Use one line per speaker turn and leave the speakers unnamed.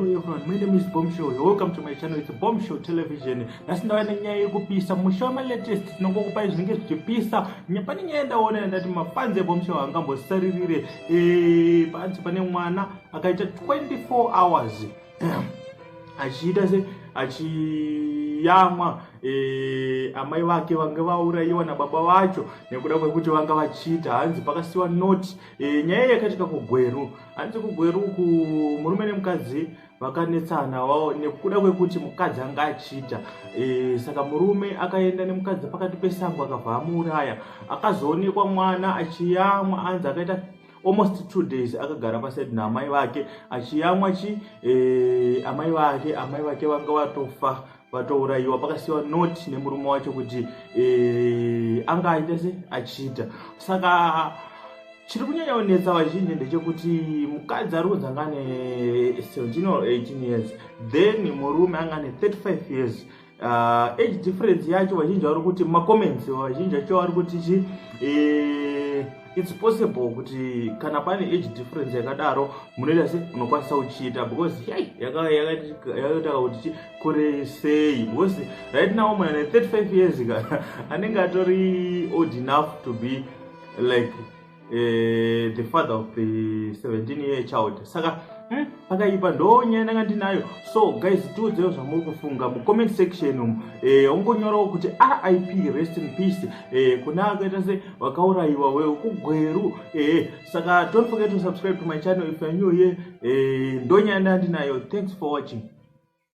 Hello everyone, my name is Bombshell. Welcome to my channel. It's Bombshell Television. That's now nyaya yekupisa mushoma latest tinokupa zvinenge zvichipisa nyapani nyaya ndaona ndati mafans eBombshell angambosaririre panzi pane mwana akaita 24 hours achiita se Achiyamwa amai vake vanga vaurayiwa nababa vacho nekuda kwekuti vanga vachiita hanzi pakasiwa noti nyaya yakatika KuGweru. Hanzi KuGweru murume nemukadzi vakanetsana wao nekuda kwekuti mukadzi anga achiita saka murume akaenda nemukadzi pakati pesango akabva amuuraya. Akazoonekwa mwana Achiyamwa hanzi akaita almost 2 days akagara paside naamai vake. Achiyamwa amai vake vanga vatofa vatourayiwa pakasiwa noti nemurume wacho kuti anga aita se achiita. Saka chiri kunyanya kunetsa vazhinji ndechekuti mukadzi ari kunzi anga ane 17 or 18 years then murume anga ane 35 years. Age difference yacho vazhinji vari kuti macomments vazhinji vacho vari kuti it's possible kuti kana pane age difference yakadaro munoita se unokwanisa kuchiita because yakaita kuti kure sei, because right now munhu ane 35 years anenge atori old enough to be like the father of the 17-year child. Saka pakaipa ndo nyaya ndanga ndinayo. So guys, tiudzewo zvamuri kufunga mucomment section ungonyorawo kuti RIP, rest in peace kuna akaita se vakaurayiwa KuGweru. Saka don't forget to subscribe to my channel if you're new here. Ndo nyaya ndanga ndinayo. Thanks for watching.